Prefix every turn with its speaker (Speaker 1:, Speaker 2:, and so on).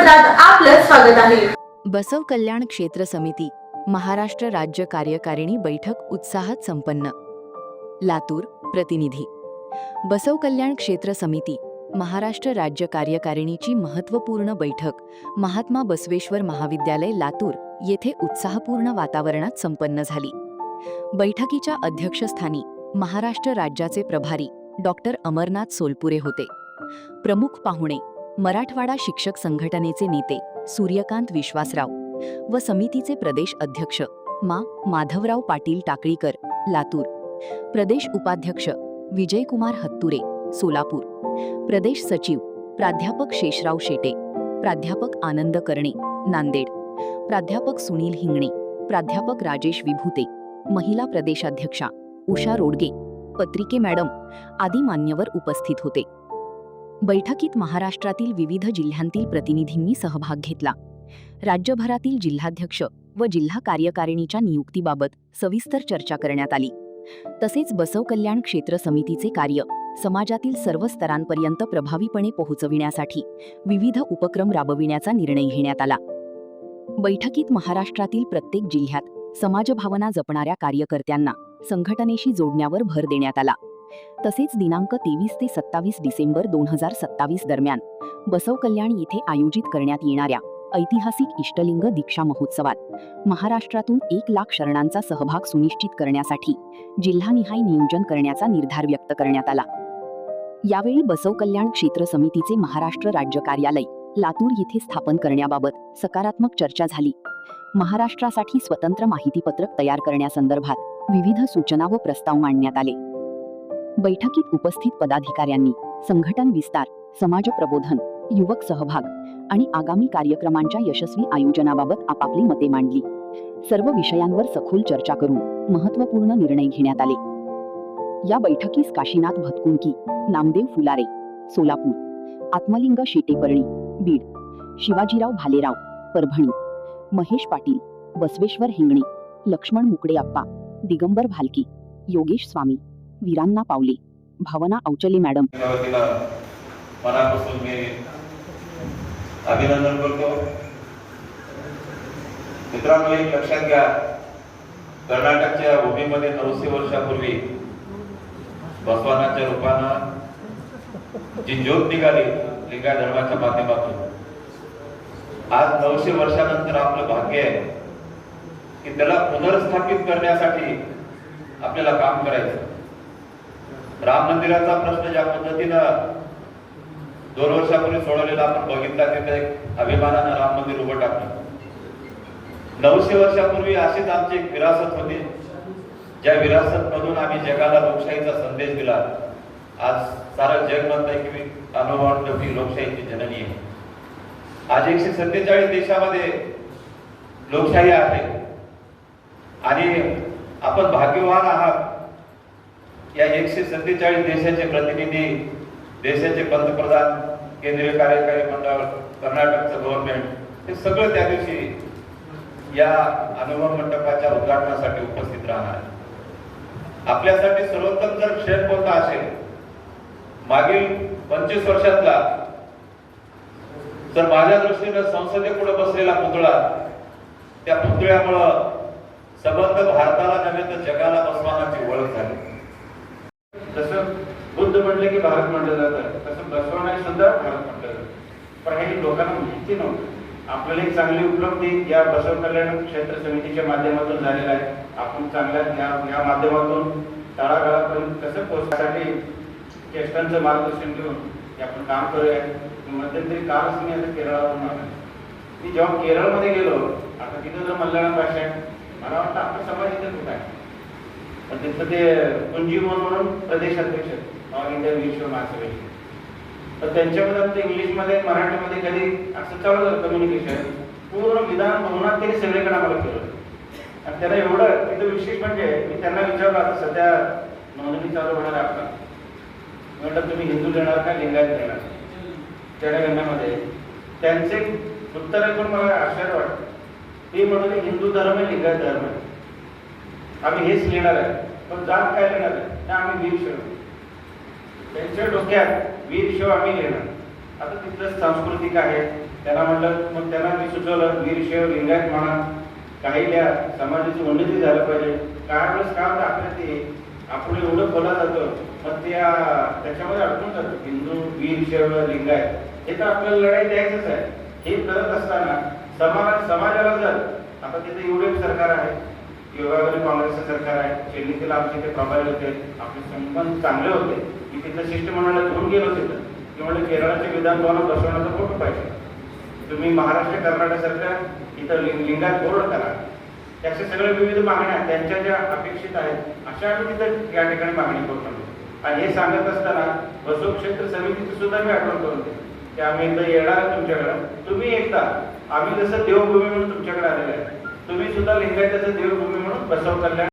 Speaker 1: सत्रात आपलं स्वागत आहे।
Speaker 2: बसव कल्याण क्षेत्र समिती महाराष्ट्र राज्य कार्यकारिणी बैठक उत्साहात संपन्न। लातूर प्रतिनिधी। बसव कल्याण क्षेत्र समिती महाराष्ट्र राज्य कार्यकारिणीची महत्त्वपूर्ण बैठक महात्मा बसवेश्वर महाविद्यालय लातूर येथे उत्साहपूर्ण वातावरणात संपन्न झाली। बैठकीच्या अध्यक्षस्थानी महाराष्ट्र राज्याचे प्रभारी डॉक्टर अमरनाथ सोलपुरे होते। प्रमुख पाहुणे मराठवाडा शिक्षक संघटनेचे नेते सूर्यकांत विश्वासराव व समितीचे प्रदेश अध्यक्ष माधवराव पाटील टाकळीकर लातूर, प्रदेश उपाध्यक्ष विजयकुमार हत्तुरे सोलापूर, प्रदेश सचिव प्राध्यापक शेषराव शेटे, प्राध्यापक आनंद कर्णे नांदेड, प्राध्यापक सुनील हिंगणे, प्राध्यापक राजेश विभूते, महिला प्रदेशाध्यक्षा उषा रोडगे, पत्रिके मॅडम आदी मान्यवर उपस्थित होते। बैठकीत महाराष्ट्रातील विविध जिल्ह्यांतील प्रतिनिधींनी सहभाग घेतला। राज्यभरातील जिल्हाध्यक्ष व जिल्हा कार्यकारिणीच्या नियुक्तीबाबत सविस्तर चर्चा करण्यात आली। तसेच बसव कल्याण क्षेत्र समितीचे कार्य समाजातील सर्व स्तरांपर्यंत प्रभावीपणे पोहोचविण्यासाठी विविध उपक्रम राबविण्याचा निर्णय घेण्यात आला। बैठकीत महाराष्ट्रातील प्रत्येक जिल्ह्यात समाजभावना जपणाऱ्या कार्यकर्त्यांना संघटनेशी जोडण्यावर भर देण्यात आला। तसेच दिनांक 23 ते 27 डिसेंबर 2027 दरम्यान बसव कल्याण येथे आयोजित करण्यात येणाऱ्या ऐतिहासिक इष्टलिंग दीक्षा महोत्सवात महाराष्ट्रातून 1 लाख शरणांचा सहभाग सुनिश्चित करण्यासाठी जिल्हानिहाय नियोजन करण्याचा निर्धार व्यक्त करण्यात आला। यावेळी बसव कल्याण क्षेत्र समितीचे महाराष्ट्र राज्य कार्यालय लातूर येथे स्थापन करण्याबाबत सकारात्मक चर्चा झाली। महाराष्ट्रासाठी स्वतंत्र माहितीपत्रक तयार करण्यासंदर्भात विविध सूचना व प्रस्ताव मांडण्यात आले। बैठकीत उपस्थित पदाधिकाऱ्यांनी संघटन विस्तार, समाज प्रबोधन, युवक सहभाग आणि आगामी कार्यक्रमांच्या यशस्वी आयोजनाबाबत आपापली मते मांडली। सर्व विषयांवर सखोल चर्चा करून महत्त्वपूर्ण निर्णय घेण्यात आले। या बैठकीस काशीनाथ भतकुंकी, नामदेव फुलारे सोलापूर, आत्मलिंग शेटेपर्णी बीड, शिवाजीराव भालेराव परभणी, महेश पाटील, बसवेश्वर हिंगणे, लक्ष्मण मुकडेअप्पा, दिगंबर भालकी, योगेश स्वामी, वीरांना पावले, भावना औचले मॅडम
Speaker 3: मनापासून मी अभिनंदन करतो। मित्रांनो, एक लक्षात घ्या, कर्नाटकच्या भूमीमध्ये 900 वर्षापूर्वी बसवानाच्या रूपानं जी ज्योत निघाली लिंगायत धर्माच्या माध्यमातून, आज 900 वर्षानंतर आपलं भाग्य आहे की त्याला पुनर्स्थापित करण्यासाठी आपल्याला काम करायचं। राम मंदिराचा प्रश्न ज्या पद्धतीनं 2 वर्षापूर्वी सोडवलेला आपण बघितला, तिथे एक अभिमानानं राम मंदिर उभं टाकलं। 900 वर्षापूर्वी अशीच आमची एक विरासत होती, ज्या विरासत मधून आम्ही जगाला लोकशाहीचा संदेश दिला। आज सारं जग म्हणतंय की अनुभवाची लोकशाहीची जननी आहे। आज 147 देशामध्ये लोकशाही आहे आणि आपण भाग्यवान आहात। या 147 देशाचे प्रतिनिधी, देशाचे पंतप्रधान, केंद्रीय कार्यकारी मंडळ, कर्नाटकचं गव्हर्नमेंट, हे सगळं त्या दिवशी या अनुभव मंडपाच्या उद्घाटनासाठी उपस्थित राहणार। आपल्यासाठी सर्वोत्तम जर क्षण कोणता असेल मागील 25 वर्षातला, तर माझ्या दृष्टीनं संसदेपुढे बसलेला पुतळा, त्या पुतळ्यामुळं सबंध भारताला नव्हे तर जगाला बसवानाची ओळख झाली।
Speaker 4: जसं बुद्ध म्हटलं की भारत म्हटलं जातं, तसं बसवण्यास सुद्धा भारत म्हटलं जातं। पण हे लोकांना माहिती नव्हतं। आपल्याला एक चांगली उपलब्धी या बसव कल्याण क्षेत्र समितीच्या माध्यमातून झालेला आहे। आपण चांगल्या या माध्यमातून तळागाळापर्यंत कसं पोहोचण्यासाठी ज्येष्ठांचं मार्गदर्शन घेऊन आपण काम करूया। मध्यंतरी कालच मी आता केरळावरून आलो। मी जेव्हा केरळमध्ये गेलो, आता तिथं जर मल्याळम भाषा आहे, मला वाटतं आपला समाज इथेच होता आहे, पण तिथं ते कुंजीवन म्हणून प्रदेश अध्यक्ष ऑल इंडिया विश्व महासभेचे, तर त्यांच्यामध्ये आमचं इंग्लिशमध्ये मराठीमध्ये कधी असं चालू झालं कम्युनिकेशन। पूर्ण विधान भवनात त्यांनी सगळीकडे आम्हाला केलं आणि त्याला एवढं तिथं विशेष म्हणजे मी त्यांना विचारलं, आता सध्या नोंदणी चालू होणार आहे आपला, म्हटलं तुम्ही हिंदू घेणार का लिंगायत घेणार? त्या घेण्यामध्ये त्यांचे उत्तर ऐकून मला आश्चर्य वाटतं। ते म्हणाले हिंदू धर्म आहे, लिंगायत धर्म आहे, आम्ही हेच लिहिणार आहे, पण जात काय लिहिणार आहे? आम्ही वीर शैव। त्यांच्या डोक्यात वीर शैव आम्ही लिहिणार, आता तिथलं सांस्कृतिक आहे, त्यांना म्हटलं, मग त्यांना मी सुचवलं वीरशैव लिंगायत म्हणा, काही त्या समाजाची उन्नती झालं पाहिजे. काय वेळेस काय होतं आपल्या ते आपण एवढं बोला जातो, मग त्याच्यामध्ये अडकून जातो. हिंदू वीरशैव लिंगायत हे तर आपल्याला लढाई द्यायचंच आहे. हे करत असताना समाजाला जर आता तिथे एवढे सरकार आहे, योगावरी काँग्रेसचं सरकार आहे, शेल्लीला आमचे ते प्रभारी होते, आपले संबंध चांगले होते, की तिथं शिष्टमंडळाला घेऊन गेलो तिथं की म्हणजे केरळाचे विधान भवनात बसवण्याचा फोटो पाहिजे, तुम्ही महाराष्ट्र कर्नाटक सरकार इथं लिंगायत बोर्ड करा. त्याचे सगळे विविध मागण्या त्यांच्या ज्या अपेक्षित आहेत अशा आम्ही तिथं या ठिकाणी मागणी करतो. आणि हे सांगत असताना बसव क्षेत्र समितीची सुद्धा मी आठवण करून देतो की आम्ही एकदा येणार आहे तुमच्याकडे, तुम्ही एकदा आम्ही जसं देवभूमी म्हणून तुमच्याकडे आलेलं आहे, तुम्ही सुद्धा लिंगायताचं देवभूमी म्हणून बसव कल्याण